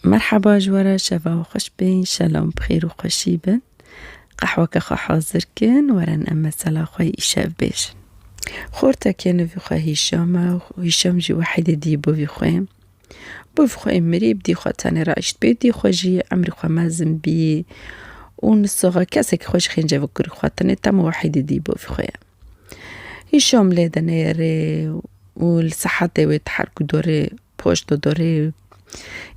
مرحبا جوارا شبا وخش بين شلام بخير وخشي بن قحوة كخا حاضر كن ورن أما سلا خوي إشاف بيش خورتا كان في خوا هشام وهشام جي واحد دي بو في خوام بو في خوام مريب دي خوا تاني رأيشت بي دي خوا جي عمري خوا مازم بي ونصغا كاسك خوش خنجا فكر خوا تاني تام واحد دي بو في خوام هشام ليدا نيري والصحة دي تحركو دوري بوشتو دوري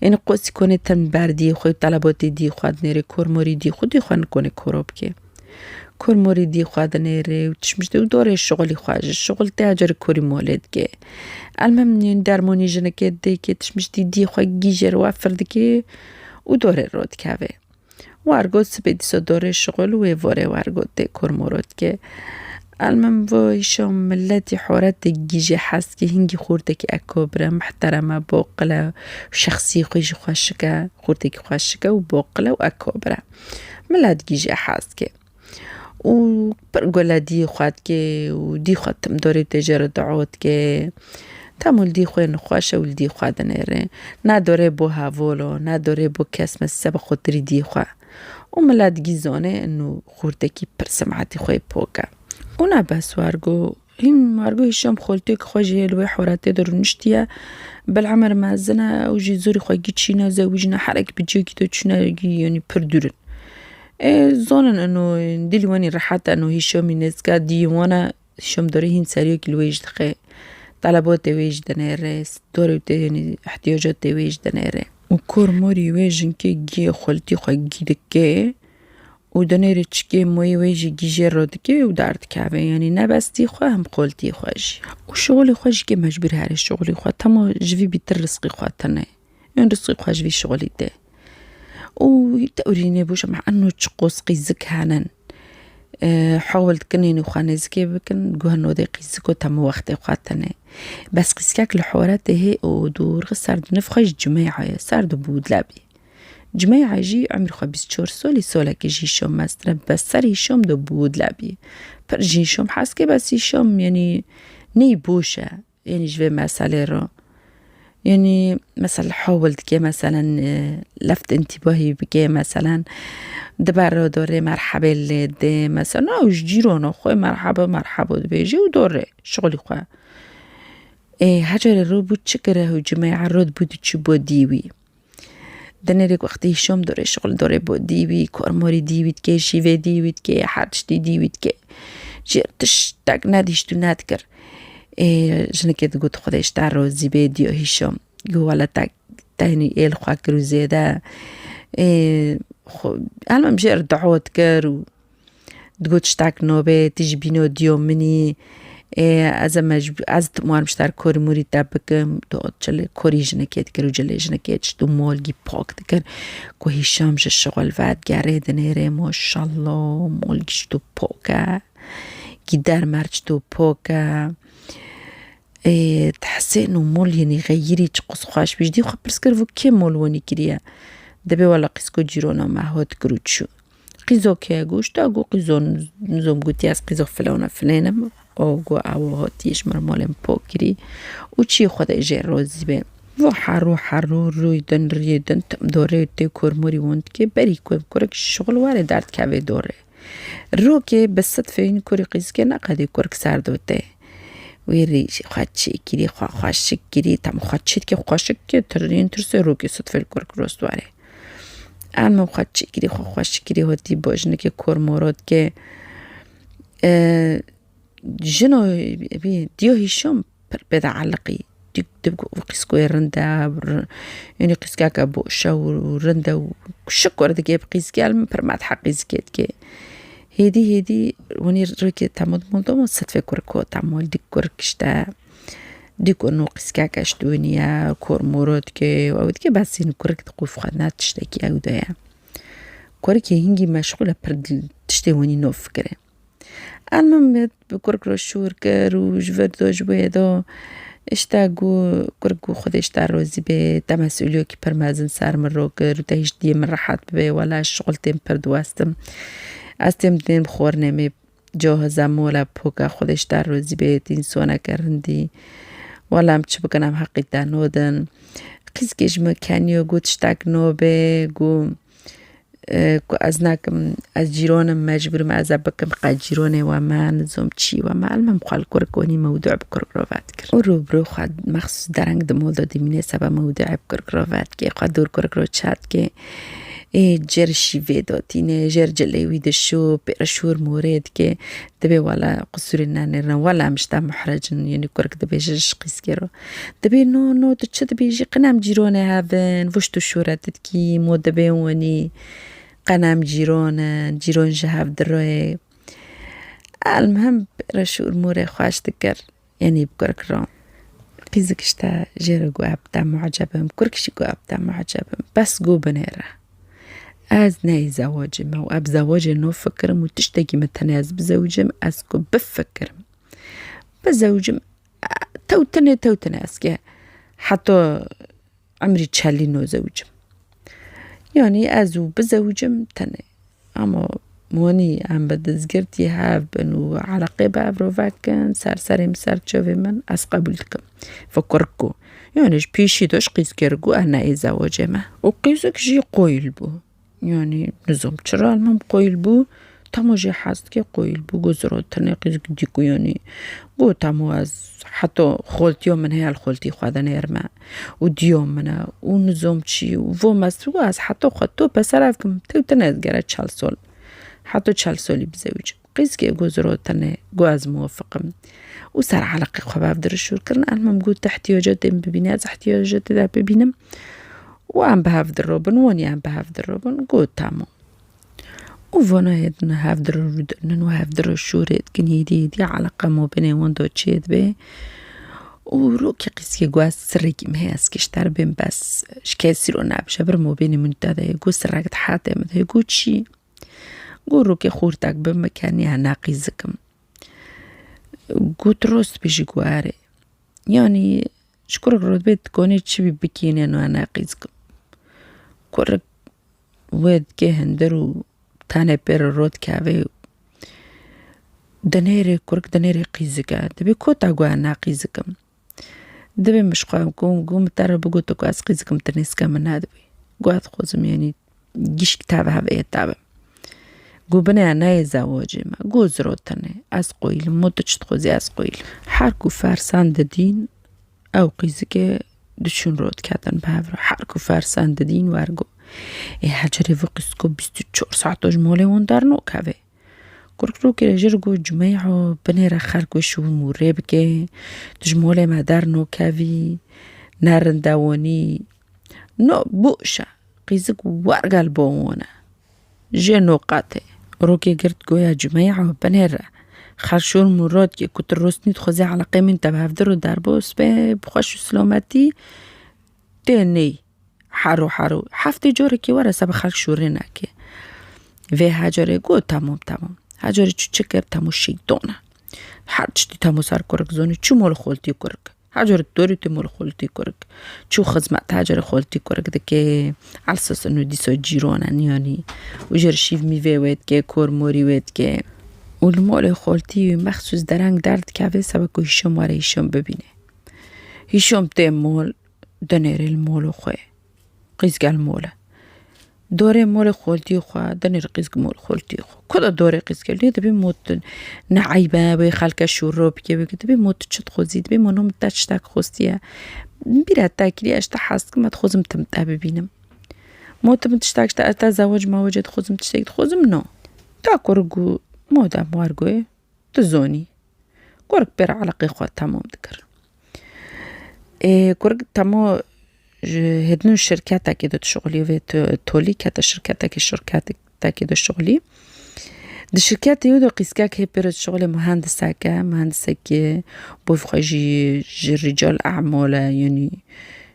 يعني قوسي كوني تن باردي خوي طلباتي دي خواد نيري كورموري دي خودي خوان كوني كوروبكي كورموري دي خواد نيري وتشمش دي ودوري الشغل خواج الشغل تاجر كوري مولد كي المهم نين دارموني جنكي دي كي تشمش دي خواد جيجر وافر دكي ودوري الرود كافي وارغوت سبيدي سو دوري الشغل ويفوري وارغوت دي كورمورود كي المهم ويشوم ملاتي حورات جيجي حاسكي هنجي خورتك أكبر محترمة بوقلة وشخصي خويجي خوشكة خورتك خوشكة وبوقلة وأكبر ملات جيجي حاسكي وبرقولا دي خواتكي ودي خوات مدوري تجارة دعوتكي تامول دي خوي نخواشة والدي خواد نيري نادوري بو هافولو نادوري بو كاس مسابة خطري دي خوا وملات جيزوني انو خورتكي برسمعاتي خوي بوكا اونا بس وارجو هشام خولتك خوجي الوي حوراتي درو نشتيا بالعمر ما زنا او جي زوري خوي جيتشينا زوجنا حرك بجيكي توتشنا يعني بردورن ظنن انه ديلي واني راحت انه هشام نسكا دي وانا هشام دوري هين ساريوك الويج دخي طلبات ويج دنيري دوري يعني احتياجات ويج دنيري وكور موري ويجن كي جي خولتي خوي جيدكي ودنيري تشكي موي ويجي جيجي رودكي ودارت كافي يعني نبستي خواه هم قولتي خواج وشغلي خواج كي مجبر هاري الشغلي خواه تما جفي بيتر رزقي خواه تناي يعني رزقي خواج في شغلي ده وتأوريني بوش مع انو تشقوس قيزك هانن حاولت كنيني خواني زكي بكن جوهنو دي قيزكو تما وقتي خواه تناي بس قيسكاك الحوارات هي ودور غسارد نفخش جماعة سارد بود لابي جماعة جي عمر خبيز شور سولي سولا كي جي شوم ماستر بس سري شوم دو بود لابي برجي شوم حاسكي بس شوم يعني ني بوشة يعني جوي مسألة رو يعني مثلا حاولت كي مثلا لفت انتباهي بكي مثلا دبر دوري مرحبا اللي دي مثلا او جيرونا خوي مرحبا بيجي ودوري شغلي خوي هجر الرو بود شكره وجماعة الرود بود تشبو ديوي دنيرك وقت هشام دوري شغل دوري بو ديوي كورموري ديوي تكي شيفي ديوي تكي حرش ديوي تكي جيرتش تاك ناديش تنادكر جنكي تقول خديش تعرو زيبي ديو هشام ولا تاك تاني الخواكرو زيدا المهم جير دعوت كر تقول تشتاك نوبي تيجي بينو ديو مني از تموار مشتر کوری موری تابکم تو چله کوری جنکیت کرو جله جنکیت شتو مولگی پاک دکر کو هشام ج شغل واد گره دنیره ماشاءالله مولگی شتو پاکه گیدر مرج تو پاکه تحسي انه مول يعني غيري تقص خاش بجدي خو برسكرفو كي مول وني كريا دبي ولا قسكو جيرونا ما هوت كروتشو قيزو كي غوش تا غو قيزو نزوم غوتياس قيزو فلونا فلينا او گو او هاتیش مرمالم پاکری و چی خود اجر روزی به و حرو رویدن تم دوره تی کرموری وند که بری کوب کرک شغل واره درد که دوره رو که بسط فین کری قیز که نقدی کرک سر دوته ویری خواهد چی کری خواهد شک کری تم خواهد چید که خواهد شک که ترین ترسه رو که صد فیل کرک روست واره اما خواهد چی کری خواهد شک کری هاتی باجنه که کرموراد که جنو بي ديو هشام بدا علقي تبقوا قيسكو رندا يعني قيسكاكا بوشا ورندا وشكور دقيب قيسكي المبرمات حق قيسكيت كي هيدي وني ركي تعمد مولدو ستفي كوركو تعمل ديك كوركشتا ديك انو قيسكاكا شتونيا كور مورد كي وودكي باسين كورك تقوف خدنا تشتكي او دايا كوركي هنجي مشغولة برد تشتي وني نو فكرة المهم بكرك روشور كر وجبردو جبيدو اشتاقو كركو خد اشتار روزي بي تمسؤوليو كي برمازن سار من روكر وتهيش دي من راحات بي ولا الشغل تيم بردواستم استم دين بخور نمي جاهزم ولا بوكا خد اشتار روزي بي تين سونا كرندي ولا متش بكنام حقي تانودن قيسكيش مكانيو قو تشتاك نوبة قو أزناكم أجيرونم مجبور ما أزبكم قاجيروني وما نزوم تشي وما المهم قال كوركوني موضوع بكوركروفات كر وروبرو خاد مخصوص درنگ دمولو دي مناسبة موضوع بكوركروفات كي قادور كوركروتشات كي جر شيفي دوتيني جر جليوي دشو بيرشور مورد كي دبي ولا قصورنا نرنا ولا مش تا محرج يعني كورك دبي جرش قيسكيرو دبي نو تتش دبي جي قنام جيروني هافن وشتو شورات تكي مو دبي وني قنام جيرون جهاف دروي المهم بيرشور موري خواش تكر يعني بكوركرون قيزك اشتا جيرو قواب تا معجبهم كوركشي قواب تا معجبهم بس قو بنيره از ناي زواجم او اب زواج نو فكرم وتشتكي متناز بزوجم اسكو بفكرم بزوجم توتني اسكي حتى عمري تشالي نو زوجم يعني ازو بزوجم تني اما موني عم بدزقرتي هاف بنو علاقة بافروفاكن ساري مسار تشوفي من اسقبلكم فكركو يعني بيشي دوش قيس كيرقو انا اي زواجمه وقيسك جي قويل بو يعني نظام ترى المهم قويل بو تامو جي حاست كي قويل بو جزرو تناقض ديكو يعني بو تامو از حتى خولتي من هي الخولتي خوادا نيرما وديوم منا ونظام شي وفو مسو از حتى خطو بسرافكم تو تنازگره چال سول حتى چال سولي بزوج قيس كي جزرو تنه جواز موفقم وصار علاقة خباب درشور كرنا المهم قلت احتياجات ببينات احتياجات دا ببينم وعم بهاف دروبن واني عم بهاف دروبن قوت تامو وفونا هيدنا هاف درودن وهاف درشورت كنيدي دي علاقة مو بيني وندو تشيد بي وروكي قيسكي قواز سريكي مهيس كشتر بين بس شكاسيرو نابشا برمو بيني منتادا يقو سراكت حاتم ده يقو تشي قو روكي خورتاك بمكاني هناقيزكم قو تروست بيجي قواري يعني شكرك رود بيت تكوني تشبي بكيني انو هناقيزكم كورك ويد كي هندرو تاني بير رود كافي دنيري كورك دنيري قيزكا دبي كوتا قوى هناقيزكم دبي مش قوم ترى بقوتو قواز قيزكم تنسكا من هادبي قوات خوزم يعني جيش كتابة هاوية تابة قو بني عناي زواجي ما قو زروتني أسقويل موتش تخوزي أسقويل حاركو فارسان دين أو قيزكي دشون رود كاتن بهافرو حاركو فارسان دين وارقو حجري فوقسكو 24 ساعة جمولي وندارنو كافي كوركرو كي جرقو جميعو بنيرا خاركو شو موريبكي تجمولي ما دارنو كافي نارن داوني نو بوشا قيزك وارقا البوونا جينو قاتي روكي قرت قويا جميعو بنيرا خرشور مراد که کتر رسنی تخوزی علاقه من تبه در در بوس به بخوش سلامتی دنی حرو هفته جوری که ورا سب خلق شوره نکه و هجاره گو تمام هجاره چو چکر تمو شیطانه هر چتی تمو سر کرک زونی چو مال خولتی کرک هجاره دوری تی مال خولتی کرک چو خدمت هجاره خولتی کرک دکه علساس انو دیسا جیرانن یعنی و جر شیف میوه وید که کور موری وید که والمول خالتي مخصوص درنگ درد كافي سبكو هشام وارا هشام ببينه هشام تي مول دنير المول خواه قيسق المول دوري مول خالتي خواه دنير قيسق مول خالتي خواه كدا دوري قيسق ليه دبي موت نعيبه بي خالك شروب كي دبي موت تشت خوزي دبي منوم تشتاك خوستيا بيرا تاكلي اشتا حاسك ما تخوزم تمتع ببينم موت متشتاك تا زواج ما وجد خوزم تشتاك خوزم نو تا كورغو مودا موارقوي تزوني كورك بير علاقي خوات تامو مذكر كورك تامو هدنو الشركات كده شغلي في تولي كاتا الشركات كده شغلي دي الشركات يودو قيسكاك هي بيرد شغلي مهندسة كي بوفخجي رجال أعمال يعني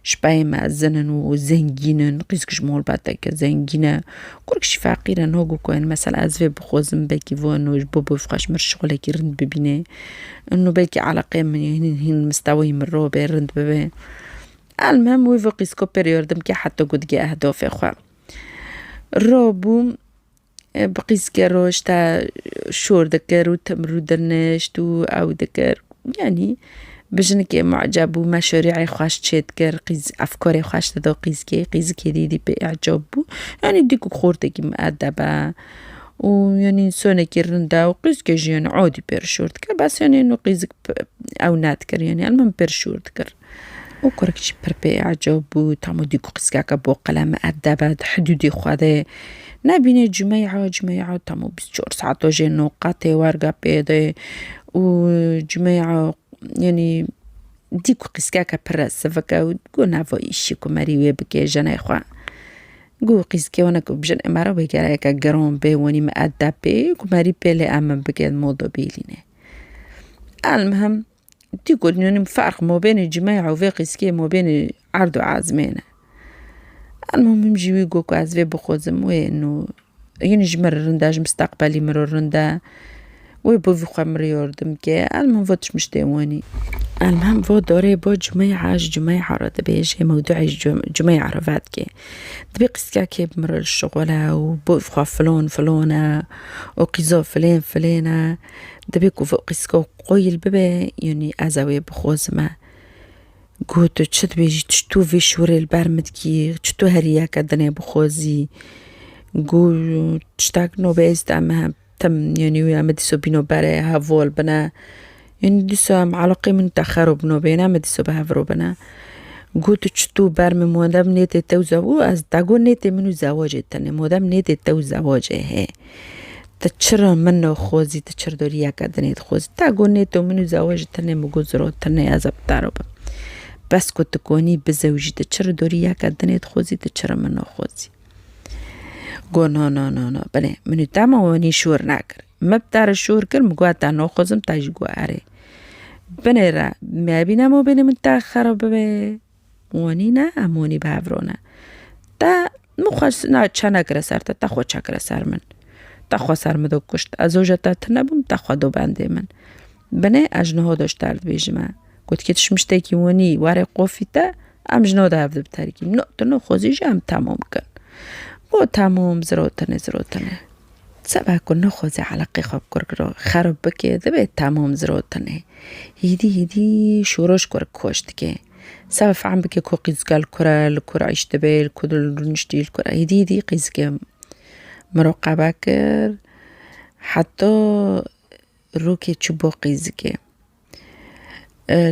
شباي مع زنن وزنجينن قيسك جمول بعدك زنجينة كوركش فقيرة نوجو كوين مثلا أزفي بخوزم باكي فون وجبوبو فقاش مر شغلة كي رند ببينه إنه باكي علاقة من هين مستوي من روبي رند ببين المهم ويفو قيسكو بريوردم كي حتى قد جاء أهداف إخوة روبو بقيس كروش تا شور دكر وتمرو درنشتو أو دكر يعني بجنك معجب ومشاريع خاش تشد كر قيز أفكاري خاش تدا قيز كديدي بإعجاب يعني ديكو خورتك مؤدبة ويعني إنسانة كرندا وقيز كجيان عادي بيرشورت كر بس يعني إنه قيزك أو ناتكر يعني المهم بيرشورت كر وكركش بإعجاب وتعمو ديكو قيزكاك بوقلا مؤدبة حدودي خواده نبینه جمعه تمو 24 ساعت وجه نوقات ورقة بيده وجمعه يعني ديكو قيسكاكا برس فكا وقو نافو إيشي كماري بكي جناي خوا قو قيسكي وانا بجن امارو بيكارا يكا قرون بي واني مأدى بي كماري بيلي امن بكي الموضوع بيليني المهم ديكو يعني مفارق مو بين جمعه وفي قيسكي مو بين عرض وعازمينه المهم يمجي ويقوكو عزفي بخوزم وينو ينجمر الرنداج مستقبلي مرو الرندا ويبو في خمر يوردم كي المهم فوتش مشتاواني المهم فو دوري بو جميعة رد بيجي موضوع جميعة رفات كي دبي قسكا كي بمر الشغلة وبو فخوا فلونة وقيزو فلانة دبي كو قسكو قوي البابا يعني ازاوي بخوزمه قوتو تشد بيجي تشتو في شوري البرمدكي تشتو هريا كدني بخوزي قو تشتاك نو بيست عمها تم يعني ويا مدسو بينو باري هافول بنا يعني ديسو معلقي من تأخرو بنو بينا مدسو بهافرو بنا قوتو تشتو برمي مودم نيتي توزاو از تاقو نيتي منو زواجي تاني مودم نيتي تو زواجي هي تشر منو خوزي تشر دوريا كدني خوزي تاقو نيتو منو زواجي تاني مقوزرو تاني ازب تاروبا بس كنت تكوني بزوجي تشر دوريا كدني تخوزي تشر منو خوزي قو نو بني منو تاما واني شور ناكر ما بتار الشور كر مقواتا نو خوزم تاج قواري بني را ما بينا مو بيني من تاخر ببي وانينا اموني بهافرونا تا مخص نا چانا کرسار تا خو چا کرسار من تا خو سر مدو کشت ازوجا تا تنبم تا خو دو بنده من بني اجنه داشت درد بیجمه قلت كتش مشتاكي واني واري قوفيتا ام جنو دا هفده بتاريكي نو خوزيجي ام تمام كن بو تمام زروتنه سبا كن خوزي علاقي خواب كركرو خرب بكي دبي تمام زروتنه هيدي شوروش كرك كوشت كي سبا فعم بكي كو قيزقال الكرة عيشتبال كدل نشتي الكرة هيدي قيزقال مراقبة كر حتى روكي تشبو قيزقال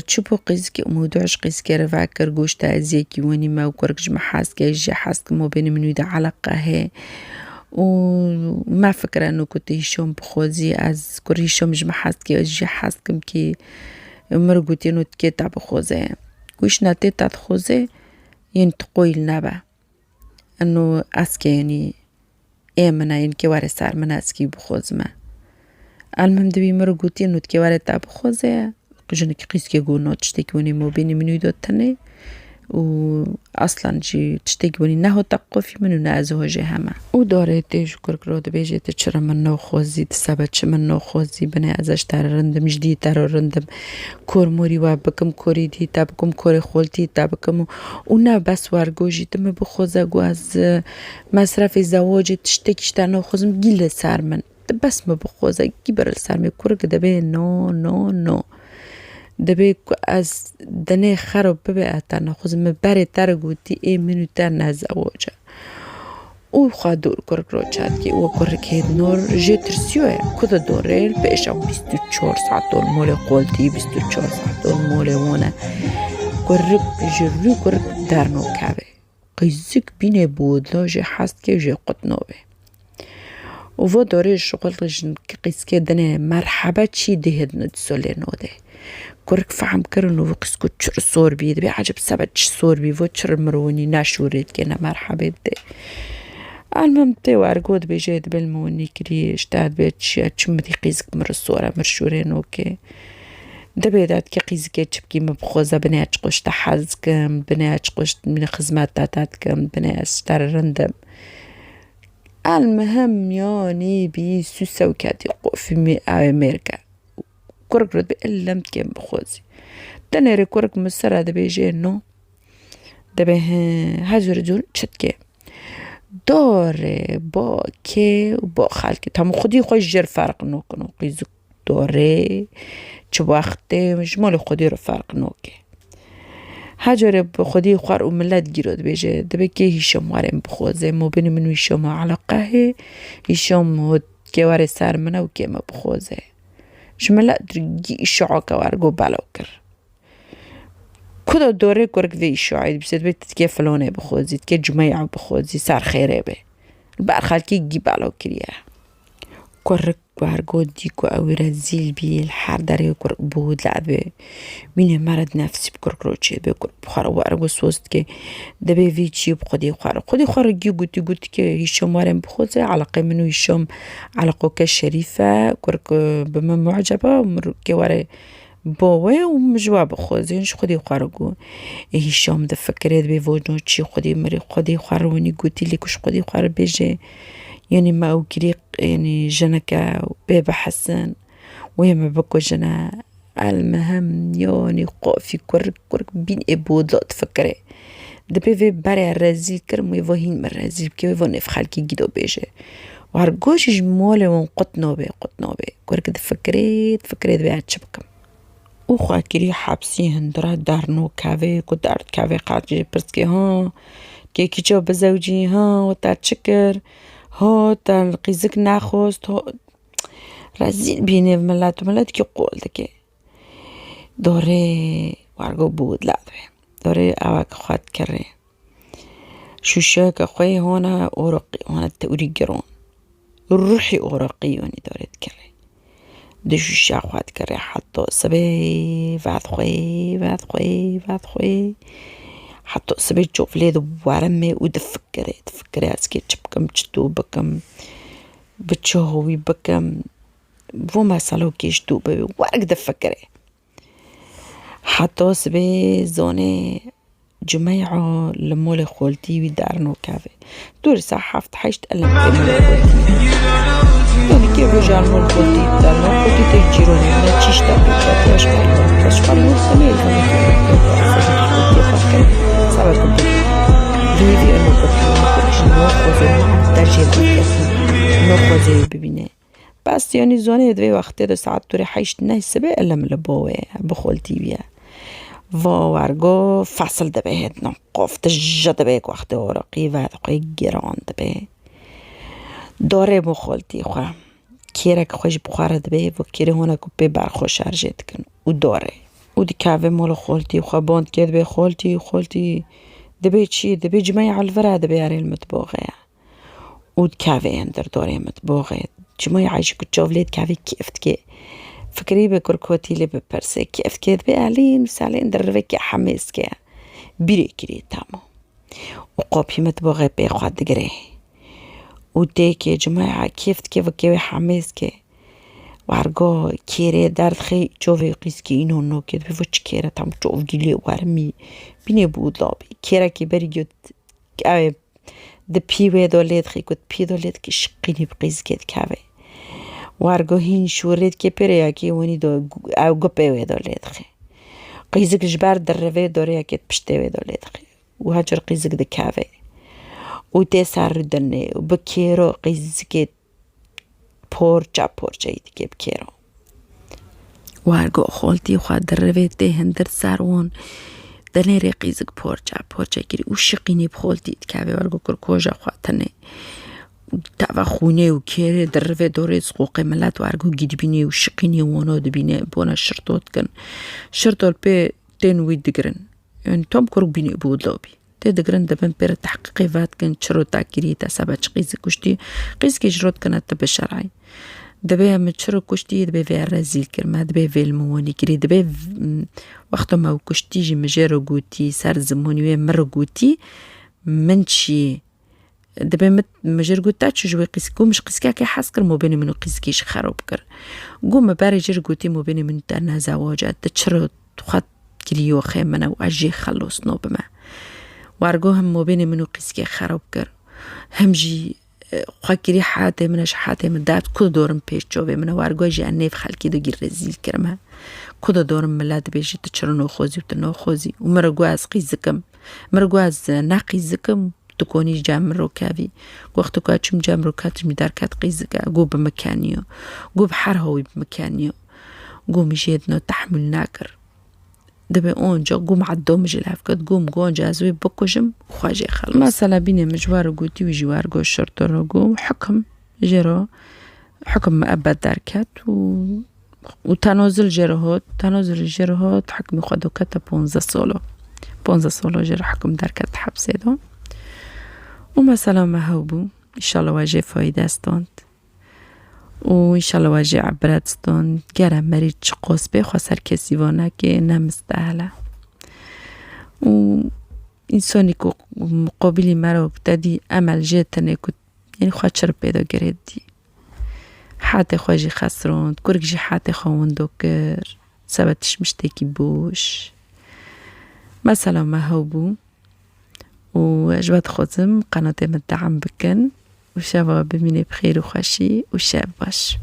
تشوفو قيزكي وموضوعش قيزكي رفاكر قوش تازيكي واني ما وكركش محاسكي يجي حاسك مو بين منو دا علاقة هي وما فكرة انو كنت هشوم بخوزي از كر هشوم جمع حاسكي يجي حاسكم كي مرقوتينو تكيتا بخوزي قوش ناتيتا تخوزي ين تقوي النبا انو اسكي يعني منا ين كي واري سار منا اسكي بخوزما المهم دبي مرقوتينو تكي واري تا بخوزي جنك قيسكي قولنا تشتكوني مو بيني منو دوتني وأصلا جي تشتكوني نهو تقفي منو نازوه جهما وداري تيجو كركرو دبيجي تشرا منو خوزي تسابتش منو خوزي بني ازاش تار رندم جديد تار رندم كور موري وابكم كوري دي تابكم كوري خولتي تابكم ونا بس وارگوجي تم بخوزا قواز مصرف زواجي تشتكيش تانو خوزم جيل سار من بس ما بخوزا جيبر السار مي كورك دبي نو دبي از دني خرب ببقى تانا خوزم باري ترقوتي منو تانا زواجا او خادور كورك روچات كي او كورك هيد نور جيترسيوه كده دوريل بيشا 24 ساعت دول مولي قولتي 24 ساعت دول مولي وانا كورك جرلو كورك دارنو كابي قيزك بيني بودلا جي حاست كي جي قطنوبي وفو دوري الشغل جن قيسكي دني مرحبا چي دهد ندسولي نوده كورك فهم كرنو وقسكو تشر صور بيد بي عجب سبت صور بي وتشر مروني ناشوريت كينا مرحبا دي المهم تي وارقود بيجيد بالموني كري اشتاد بيتش تشمدي قيزك مر الصورة مرشورين اوكي دبيدات كي قيزك تشبكي مبخوزة بنات قشت حزكم بنات قشت من خزمات تاتاتكم بنات اشتر رندم المهم ياني بي سوسو كاتي في امريكا كورك رد بقلم كيم بخوزي تنيري كورك مسرة دبي جينو دبي هاجر جون تشتكي دوري با كي وبا خالكي تامو خدي خوش جر فرق نوكنو قيزك دوري چه وقته مجموع خودی رو فرق نوکه هجر بخودی خوار و ملت گیرد بیجه دبه که هیشم وارم بخوزه مو بین منو هیشم علاقه هیشم که واره سر منو که ما بخوزه شملت درگی شعاق وارگو بلاو کر کدا دوره کرک وی شاید بسید بیت که فلانه بخوزید که جمعه بخوزی سر خیره به برخالکی گی بلاو کریه کرک وارگو دیگو اوی رزیل بیل هر داره کرک بود لعبه مینه مرد نفسی بکرک رو چه بکرک بخواره وارگو سوست که دبی وی چی بخودی خواره گی گوتی که هیشم وارم بخوزه علاقه منو هیشم علاقه که شریفه کرک به من معجبه که واره باوه و مجوا بخوزه اینش خودی خوارگو هیشم ده فکرید به وجود چی خودی مری خودی خوارونی گوتی لیکش خودی خوار بیجه يعني ما أوكري يعني جنكا بابا حسن ويما بكو جنا المهم يعني قافي كرك بين إبود لا تفكري دبي في بري الرزيل كرم ويفاهين من الرزيل كي ويفا نفخالكي جدو بيجي وهرقوش جمالي ونقطنا بي كرك تفكريت بعد شبكم وخوا كري حابسي هندرا دارنو كافي كو دارت كافي قاعد برسكي ها كي جو بزوجي ها وتاتشكر ها تلقيزك ناخوست ها رزيل بيني ملت كي قول دكي دوري وارگو بود لعبه دوري اوك خواد كري شوشاك اخوي هونا اورقي هونا التوري جرون روحي اورقي يعني دوري تكري دي شوشا خواد كري حطو سبي بعد خوي حطو سبي تشوف ليدو وارمي ودفكري اسكي تشبكم تشتو بكم بتشوهوي بكم وما صالو كيش دوبي وارق دفكري حطو سبي زوني جميعو لمولي خولتي ويدارنو كافي دوري صحافت حيشت ألم كمولي خولتي يعني كيف رجال مول خولتي دارنو خولتي تيجيروني من تشيش تابي كاتي أشفالو سميل هوني كيف صعب كنت ليفي أنو كنت نخوزي ببینه بس يعني زونه دوی وقتی دو ساعت دوری حیشت نهیسه ألم لبوه بخولتي بيه وارگو فصل دبه هدنا قفت جد به وقت ورقی و دقیق گران دبه داره بخولتی خواه کیرک خوش بخوارد به و کیره هونه کپی برخوش ارجید کن و داره و دی کعوه مال خولتی خواه باند که دبه خولتی دبه چی؟ دبه جمعی علوره دبه اره المطباقه و دی کعوه اندر داره مطباقه جمعی عایشه که جاولید کعوه کیفت که فكري بكركوتي اللي ببرسي كيف كذبي علين وسالين دربك حماس كا بيري كري تامو وقابي متبغي بيخواد دقري وديك يا جماعة كيف حماس كا وارقو كيري دارد خي جوفي قيسكي إنو نو كذبي فوش كيرا تام جوف جيلي وارمي بيني بود لابي كيرا كي بريجوت كاوي ده بيوه دوليد خي كود بي دوليد كي شقيني بقيس كيد كاوي وارگو هین شورید که پره که ونی دو او گپه و دولید خی قیزک جبر در روی دوره که پشته و دولید خی و هجر قیزک دکاوه و تسر دنه و بکیرو قیزک پورچا ایدی که بکیرو وارگو خالتی خود در روی ده هندر سرون دنه ری قیزک پورچا گیری و شقینی بخالتی دکاوه وارگو کرکوژا خواتنه تاوا خونه و کیره در روی دوره سقوق ملت وارگو گیدبینی و شقینی وانا دبینه بونا شرطات کن شرطال پی تنوی دگرن یعنی تام کرو بینی بود لابی تی دگرن دبن پر تحقیقی وات کن چرو تاکیری تا سبا چ قیز کشتی قیز که اجرات کنه تا بشرعی دبی هم چرو کشتی دبی وی رزیل کرمه دبی ویل موانی کری دبی وقتا ما کشتی جی مجرو گوتی سر زمانی وی مرو گوتی من چی دبي مجر قوتا تشجوي قيسكو مش قيسكا كي حاسكر مو بيني منو قيسكيش خراب كر قوم باري جر قوتي مو بيني من تانا زواجات تشرو تخط كليو خيمنا واجي خلص نوبما وارجوهم مو بيني منو قيسكي خراب كر همجي خاكري حاتي منش حاتي من دات كل دورم بيش جوبي من وارجوجي انيف خالكي دو جير رزيل كرمها كل دورم ملاد بيجي تشرو خوزي وتنو خوزي ومرجواز قيزكم مرجواز ناقيزكم تكوني جام ركابي وقت كاتشم جام ركاتش مدار كات قيزك جو بمكانيو جو بحرهوي بمكانيو قوم جيدنا تحمل ناكر دبي اونجا قوم عدوم جلهف قد قوم قونجا زوي بكوجم وخاجي خلص مثلا بيني مجوار قوتي وجوار قو الشرطة رقو حكم جرو حكم مؤبد دركت وتنازل جرهات حكم خدو كتا 15 سالو جرو حكم دركت حبسه دو ومثلا ما هوبو إن شاء الله واجه فايدة استاند وإن شاء الله واجه عبرت استاند گرم مرید چه قصبه خواستر کسی وانه که نمستهله و انسانی که مقابلی مرا بتدی عمل جتنه که یعنی خواهد چرا پیدا گردی حتی خواهجی خسراند کرگجی حتی خواهندو کر سبتش مشتکی بوش مثلا ما هوبو وأجبت خزم قناة مدعم بكن وشابه بميني بخير وخشي وشاب باش.